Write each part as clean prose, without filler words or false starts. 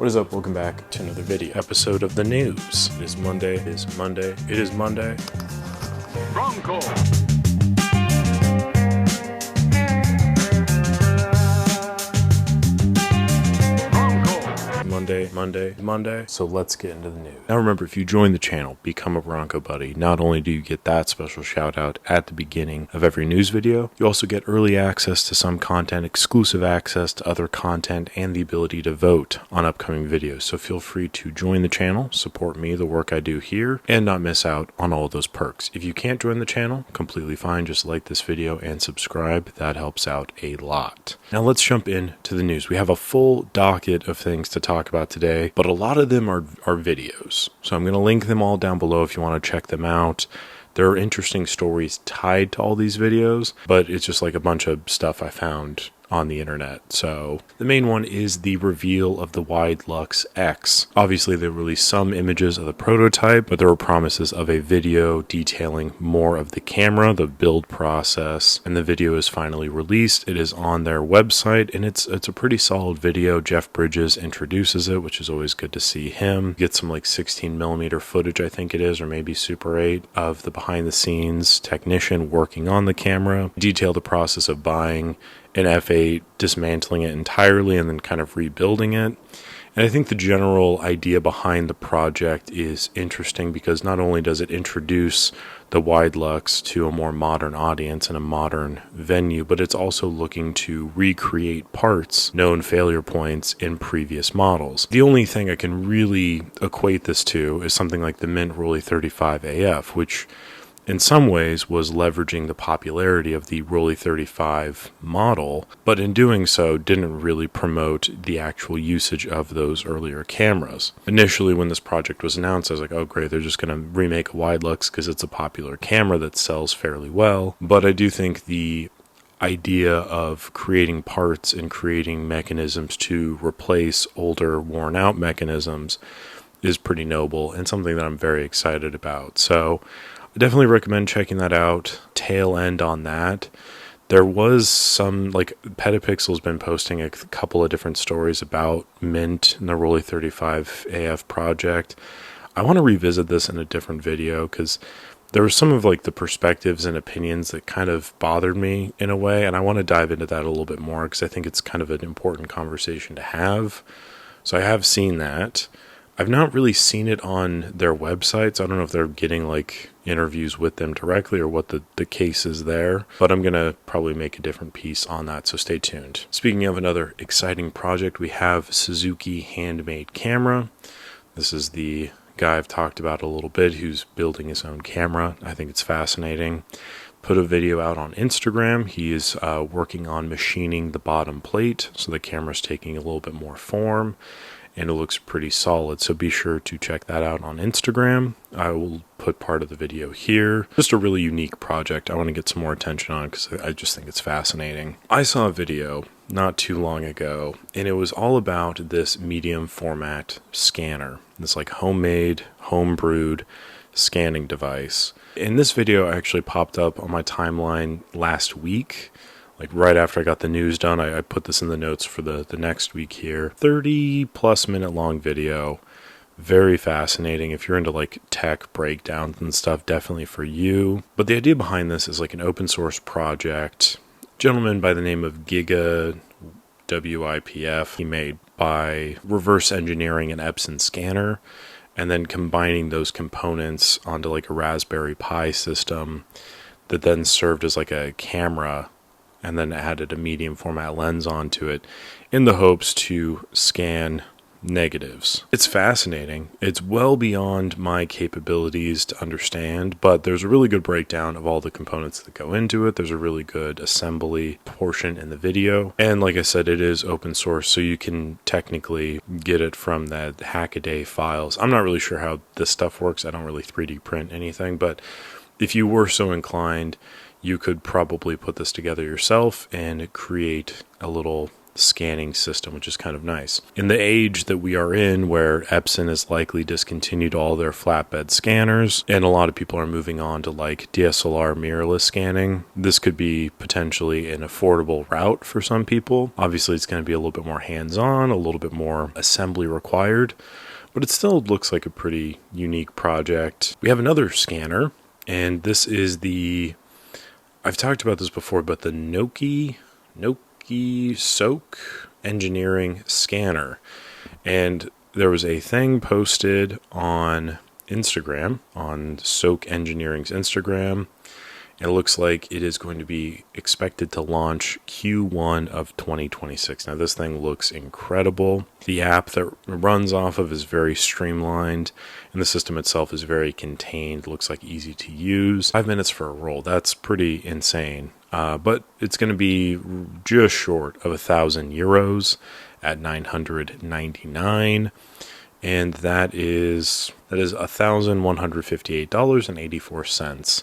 What is up? Welcome back to another video episode of the news. It is Monday. It is Monday. It is Monday. Wrong call. Monday. So let's get into the news. Now remember, if you join the channel, become a Bronco Buddy, not only do you get that special shout out at the beginning of every news video, you also get early access to some content, exclusive access to other content, and the ability to vote on upcoming videos. So feel free to join the channel, support me, the work I do here, and not miss out on all of those perks. If you can't join the channel, completely fine. Just like this video and subscribe. That helps out a lot. Now let's jump into the news. We have a full docket of things to talk about today, but a lot of them are videos. So I'm going to link them all down below if you want to check them out. There are interesting stories tied to all these videos, but it's just like a bunch of stuff I found on the internet. So the main one is the reveal of the Wideluxx X. Obviously they released some images of the prototype, but there were promises of a video detailing more of the camera, the build process, and the video is finally released. It is on their website and it's a pretty solid video. Jeff Bridges introduces it, which is always good to see him. Get some like 16mm footage, I think it is, or maybe Super 8 of the behind the scenes technician working on the camera. Detail the process of buying an F8, dismantling it entirely, and then kind of rebuilding it. And I think the general idea behind the project is interesting because not only does it introduce the Widelux to a more modern audience and a modern venue, but it's also looking to recreate parts, known failure points in previous models. The only thing I can really equate this to is something like the Mint Rollei 35 AF, which in some ways was leveraging the popularity of the Rollei 35 model, but in doing so didn't really promote the actual usage of those earlier cameras. Initially when this project was announced, I was like, oh great, they're just going to remake a Widelux because it's a popular camera that sells fairly well. But I do think the idea of creating parts and creating mechanisms to replace older worn out mechanisms is pretty noble and something that I'm very excited about. So I definitely recommend checking that out. Tail end on that. There was some, like, Petapixel's been posting a couple of different stories about Mint and the Rollei 35 AF project. I want to revisit this in a different video because there were some of like the perspectives and opinions that kind of bothered me in a way, and I want to dive into that a little bit more because I think it's kind of an important conversation to have. So I have seen that. I've not really seen it on their website, so I don't know if they're getting like interviews with them directly or what the case is there, but I'm going to probably make a different piece on that, so stay tuned. Speaking of another exciting project, we have Suzuki Handmade camera. This is the guy I've talked about a little bit who's building his own camera. I think it's fascinating. Put a video out on Instagram. He is working on machining the bottom plate, so the camera's taking a little bit more form. And it looks pretty solid, so be sure to check that out on Instagram. I will put part of the video here. Just a really unique project. I want to get some more attention on it because I just think it's fascinating. I saw a video not too long ago, and it was all about this medium format scanner. This like homemade, homebrewed scanning device. And this video actually popped up on my timeline last week. Like right after I got the news done, I put this in the notes for the next week here. 30+ minute long video. Very fascinating. If you're into like tech breakdowns and stuff, definitely for you. But the idea behind this is like an open source project. A gentleman by the name of Giga WIPF. He made by reverse engineering an Epson scanner and then combining those components onto like a Raspberry Pi system that then served as like a camera, and then added a medium format lens onto it in the hopes to scan negatives. It's fascinating. It's well beyond my capabilities to understand, but there's a really good breakdown of all the components that go into it. There's a really good assembly portion in the video. And like I said, it is open source, so you can technically get it from that Hackaday files. I'm not really sure how this stuff works. I don't really 3D print anything, but if you were so inclined, you could probably put this together yourself and create a little scanning system, which is kind of nice. In the age that we are in, where Epson has likely discontinued all their flatbed scanners, and a lot of people are moving on to like DSLR mirrorless scanning, this could be potentially an affordable route for some people. Obviously, it's going to be a little bit more hands-on, a little bit more assembly required, but it still looks like a pretty unique project. We have another scanner, and this is I've talked about this before, but the Knokke Soak engineering scanner. And there was a thing posted on Instagram, on Soak Engineering's Instagram. It looks like it is going to be expected to launch Q1 of 2026. Now, this thing looks incredible. The app that it runs off of is very streamlined, and the system itself is very contained. Looks like easy to use. 5 minutes for a roll. That's pretty insane. But it's going to be just short of €1,000 at $999. And that is $1,158.84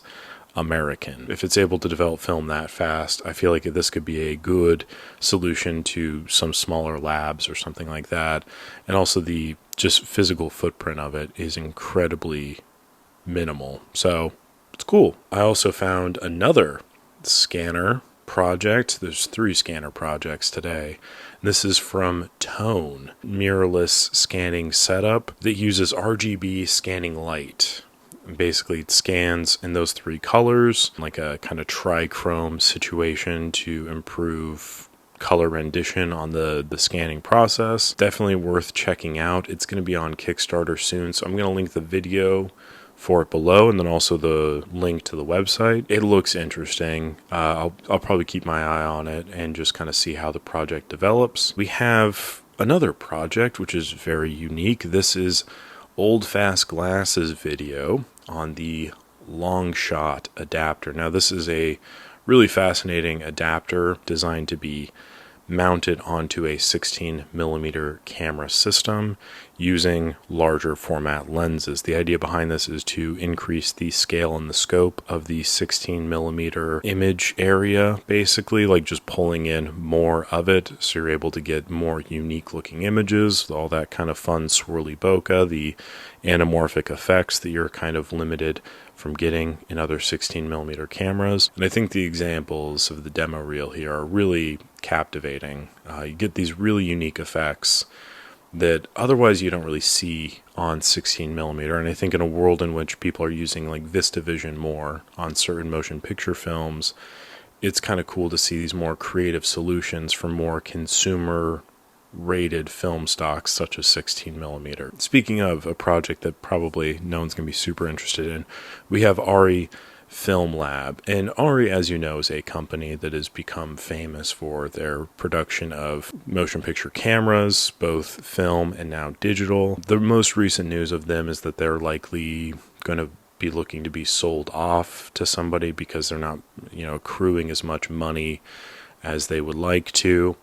American. If it's able to develop film that fast, I feel like this could be a good solution to some smaller labs or something like that. And also the just physical footprint of it is incredibly minimal. So it's cool. I also found another scanner project. There's 3 scanner projects today. This is from Tone, mirrorless scanning setup that uses RGB scanning light. Basically, it scans in those 3 colors, like a kind of trichrome situation to improve color rendition on the scanning process. Definitely worth checking out. It's going to be on Kickstarter soon, so I'm going to link the video for it below, and then also the link to the website. It looks interesting. I'll probably keep my eye on it and just kind of see how the project develops. We have another project which is very unique. This is Old Fast Glass's video on the Longshot Adapter. Now, this is a really fascinating adapter designed to be mounted onto a 16mm camera system using larger format lenses. The idea behind this is to increase the scale and the scope of the 16mm image area, basically, like just pulling in more of it, so you're able to get more unique looking images, all that kind of fun swirly bokeh, the anamorphic effects that you're kind of limited from getting in other 16mm cameras. And I think the examples of the demo reel here are really captivating. You get these really unique effects that otherwise you don't really see on 16mm. And I think in a world in which people are using like VistaVision more on certain motion picture films, it's kind of cool to see these more creative solutions for more consumer rated film stocks such as 16mm. Speaking of a project that probably no one's going to be super interested in, we have Arri Film Lab. And Arri, as you know, is a company that has become famous for their production of motion picture cameras, both film and now digital. The most recent news of them is that they're likely going to be looking to be sold off to somebody because they're not, accruing as much money as they would like to.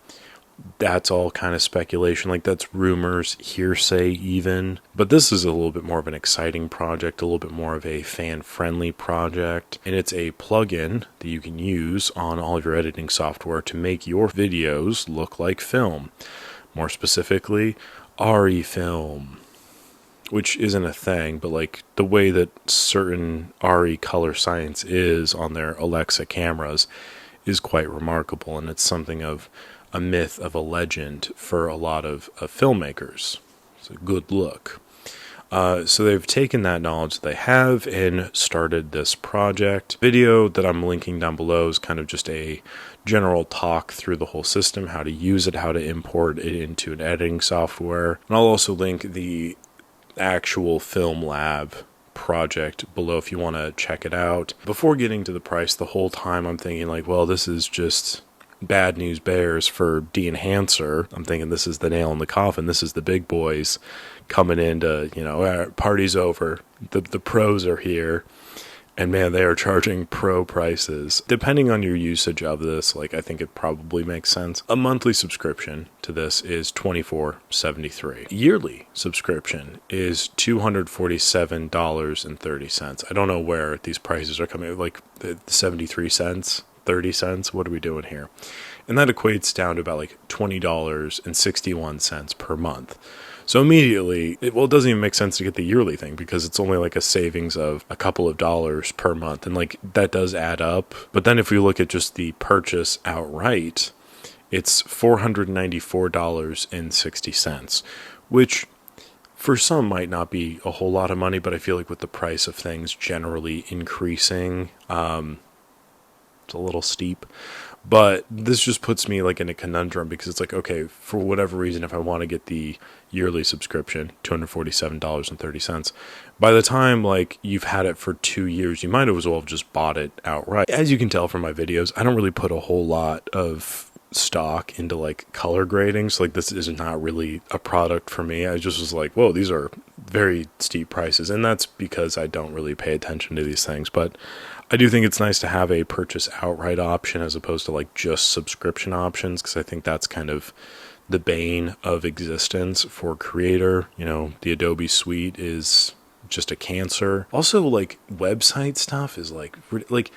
That's all kind of speculation, like that's rumors, hearsay even. But this is a little bit more of an exciting project, a little bit more of a fan-friendly project. And it's a plugin that you can use on all of your editing software to make your videos look like film. More specifically, Arri Film, which isn't a thing, but like the way that certain Arri Color Science is on their Alexa cameras is quite remarkable, and it's something of a myth, of a legend for a lot of filmmakers. It's a good look. So they've taken that knowledge that they have and started this project. Video that I'm linking down below is kind of just a general talk through the whole system, how to use it, how to import it into an editing software. And I'll also link the actual Film Lab project below if you want to check it out. Before getting to the price, the whole time I'm thinking like, well, this is just bad news bears for de-enhancer. I'm thinking this is the nail in the coffin. This is the big boys coming into, party's over. The pros are here. And man, they are charging pro prices. Depending on your usage of this, I think it probably makes sense. A monthly subscription to this is $24.73. Yearly subscription is $247.30. I don't know where these prices are coming, 73 cents. 30 cents. What are we doing here? And that equates down to about like $20.61 per month. So immediately, it doesn't even make sense to get the yearly thing because it's only like a savings of a couple of dollars per month. And like that does add up. But then if we look at just the purchase outright, it's $494.60, which for some might not be a whole lot of money, but I feel like with the price of things generally increasing, it's a little steep. But this just puts me like in a conundrum because it's like, okay, for whatever reason, if I want to get the yearly subscription, $247.30, by the time like you've had it for 2 years, you might as well have just bought it outright. As you can tell from my videos, I don't really put a whole lot of stock into like color grading. So like this is not really a product for me. I just was like, whoa, these are very steep prices. And that's because I don't really pay attention to these things. But I do think it's nice to have a purchase outright option as opposed to like just subscription options, because I think that's kind of the bane of existence for a creator. You know, the Adobe suite is just a cancer. Also, like website stuff is like I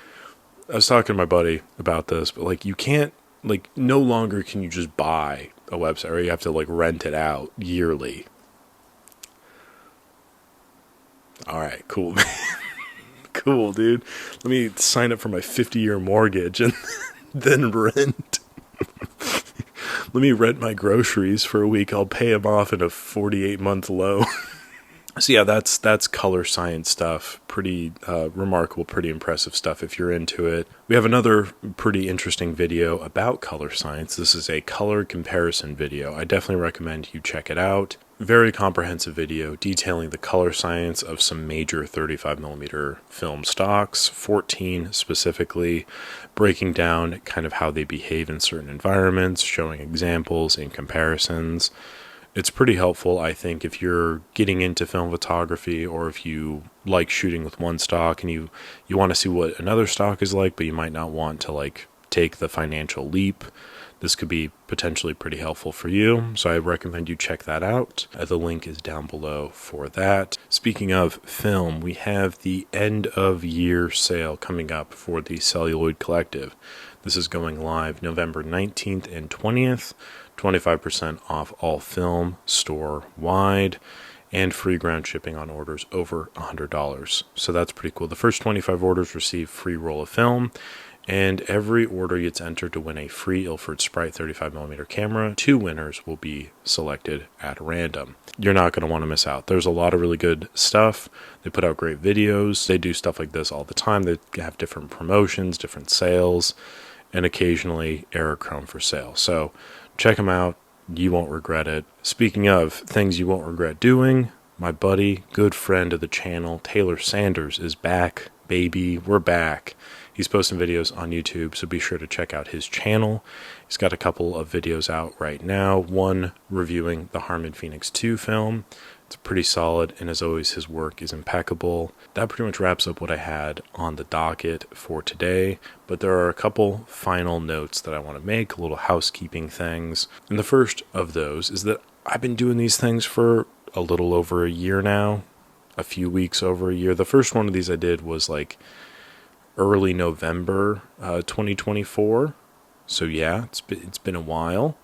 was talking to my buddy about this, but like you can't, like no longer can you just buy a website, or you have to like rent it out yearly. All right, cool. Cool, dude. Let me sign up for my 50-year mortgage and then rent. Let me rent my groceries for a week. I'll pay them off in a 48-month loan. So yeah, that's color science stuff. Pretty remarkable, pretty impressive stuff if you're into it. We have another pretty interesting video about color science. This is a color comparison video. I definitely recommend you check it out. Very comprehensive video detailing the color science of some major 35mm film stocks, 14 specifically, breaking down kind of how they behave in certain environments, showing examples and comparisons. It's pretty helpful, I think, if you're getting into film photography, or if you like shooting with one stock and you want to see what another stock is like, but you might not want to like take the financial leap. This could be potentially pretty helpful for you, so I recommend you check that out. The link is down below for that. Speaking of film, we have the end of year sale coming up for the Celluloid Collective. This is going live November 19th and 20th, 25% off all film store-wide, and free ground shipping on orders over $100. So that's pretty cool. The first 25 orders receive free roll of film, and every order gets entered to win a free Ilford Sprite 35mm camera. 2 winners will be selected at random. You're not going to want to miss out. There's a lot of really good stuff. They put out great videos. They do stuff like this all the time. They have different promotions, different sales, and occasionally Aerochrome for sale. So check them out. You won't regret it. Speaking of things you won't regret doing, my buddy, good friend of the channel, Taylor Sanders, is back, baby. We're back. He's posting videos on YouTube, so be sure to check out his channel. He's got a couple of videos out right now. One reviewing the Harmon Phoenix 2 film. It's pretty solid, and as always, his work is impeccable. That pretty much wraps up what I had on the docket for today, but there are a couple final notes that I want to make, little housekeeping things. And the first of those is that I've been doing these things for a little over a year now, a few weeks over a year. The first one of these I did was like early November 2024. So yeah, it's been a while.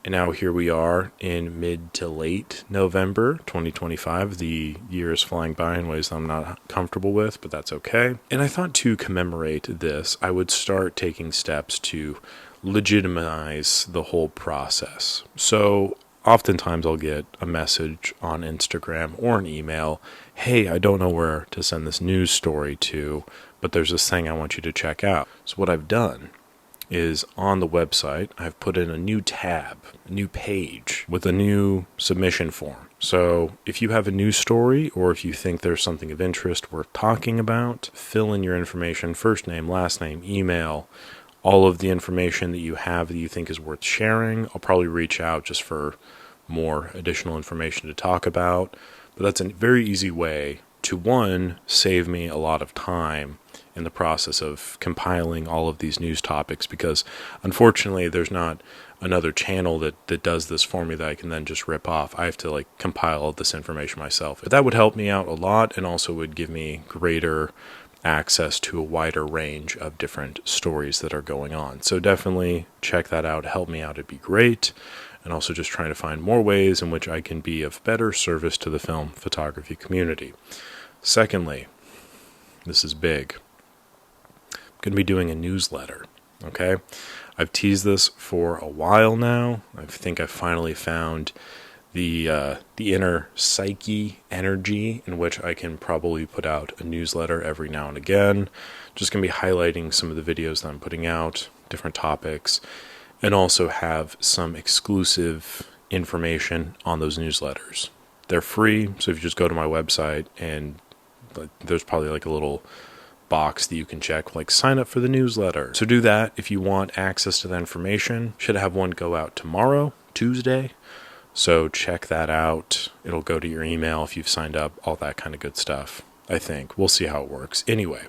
And now here we are in mid to late November 2025. The year is flying by in ways that I'm not comfortable with, but that's okay. And I thought to commemorate this, I would start taking steps to legitimize the whole process. So oftentimes I'll get a message on Instagram or an email, hey, I don't know where to send this news story to, but there's this thing I want you to check out. So what I've done is on the website, I've put in a new tab, a new page with a new submission form. So if you have a news story, or if you think there's something of interest worth talking about, fill in your information, first name, last name, email, all of the information that you have that you think is worth sharing. I'll probably reach out just for more additional information to talk about. But that's a very easy way to, one, save me a lot of time in the process of compiling all of these news topics, because unfortunately there's not another channel that does this for me that I can then just rip off. I have to like compile all this information myself. But that would help me out a lot, and also would give me greater access to a wider range of different stories that are going on. So definitely check that out. Help me out. It'd be great. And also just trying to find more ways in which I can be of better service to the film photography community. Secondly, this is big. I'm going to be doing a newsletter. Okay? I've teased this for a while now. I think I finally found the inner psyche energy in which I can probably put out a newsletter every now and again. Just going to be highlighting some of the videos that I'm putting out, different topics, and also have some exclusive information on those newsletters. They're free, so if you just go to my website, and there's probably like a little box that you can check, like sign up for the newsletter. So do that if you want access to that information. Should have one go out tomorrow, Tuesday. So check that out. It'll go to your email if you've signed up, all that kind of good stuff. I think. We'll see how it works. Anyway,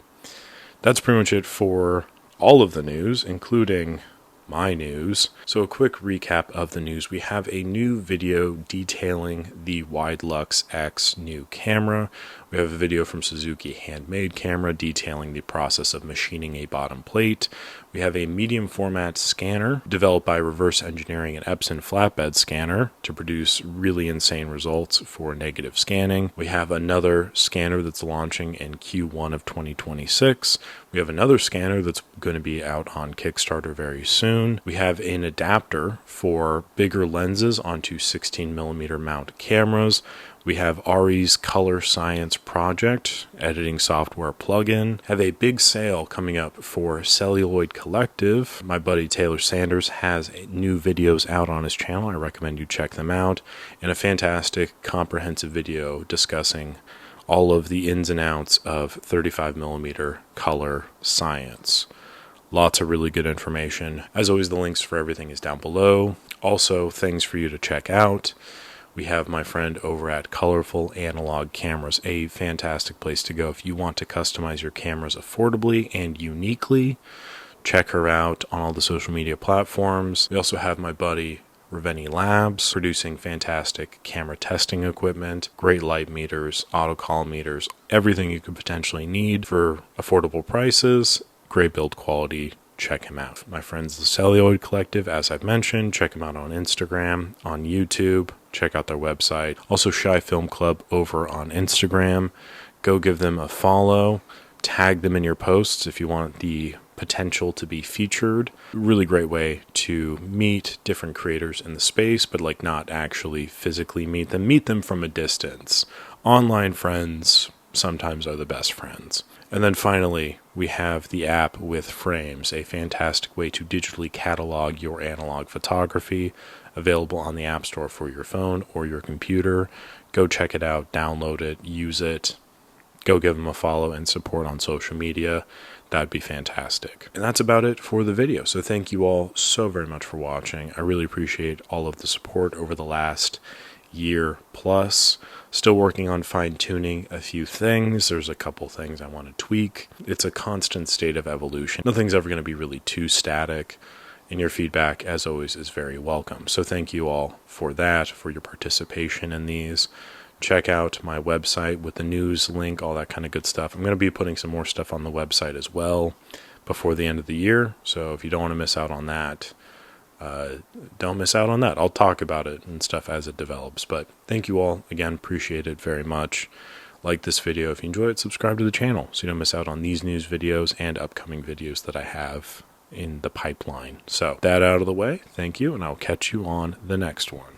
that's pretty much it for all of the news, including my news. So a quick recap of the news. We have a new video detailing the Wideluxx X new camera. We have a video from Suzuki Handmade camera detailing the process of machining a bottom plate. We have a medium format scanner developed by reverse engineering an Epson flatbed scanner to produce really insane results for negative scanning. We have another scanner that's launching in Q1 of 2026. We have another scanner that's going to be out on Kickstarter very soon. We have an adapter for bigger lenses onto 16mm mount cameras. We have Arri's Color Science project, editing software plugin. Have a big sale coming up for Celluloid Collective. My buddy Taylor Sanders has new videos out on his channel. I recommend you check them out. And a fantastic comprehensive video discussing all of the ins and outs of 35mm color science. Lots of really good information. As always, the links for everything is down below. Also, things for you to check out. We have my friend over at Colorful Analog Cameras, a fantastic place to go if you want to customize your cameras affordably and uniquely. Check her out on all the social media platforms. We also have my buddy RGB Labs producing fantastic camera testing equipment, great light meters, autocall meters, everything you could potentially need for affordable prices, great build quality. Check him out. My friends, the Celluloid Collective, as I've mentioned, check them out on Instagram, on YouTube. Check out their website. Also, Shy Film Club over on Instagram. Go give them a follow. Tag them in your posts if you want the potential to be featured. Really great way to meet different creators in the space, but like not actually physically meet them. Meet them from a distance. Online friends sometimes are the best friends. And then finally, we have the app with Frames, a fantastic way to digitally catalog your analog photography, available on the App Store for your phone or your computer. Go check it out, download it, use it. Go give them a follow and support on social media. That'd be fantastic. And that's about it for the video. So thank you all so very much for watching. I really appreciate all of the support over the last year plus. Still working on fine-tuning a few things. There's a couple things I want to tweak. It's a constant state of evolution. Nothing's ever going to be really too static, and your feedback, as always, is very welcome. So thank you all for that, for your participation in these. Check out my website with the news link, all that kind of good stuff. I'm going to be putting some more stuff on the website as well before the end of the year. So if you don't want to miss out on that, don't miss out on that. I'll talk about it and stuff as it develops. But thank you all again. Appreciate it very much. Like this video if you enjoy it. Subscribe to the channel so you don't miss out on these news videos and upcoming videos that I have in the pipeline. So that out of the way, thank you, and I'll catch you on the next one.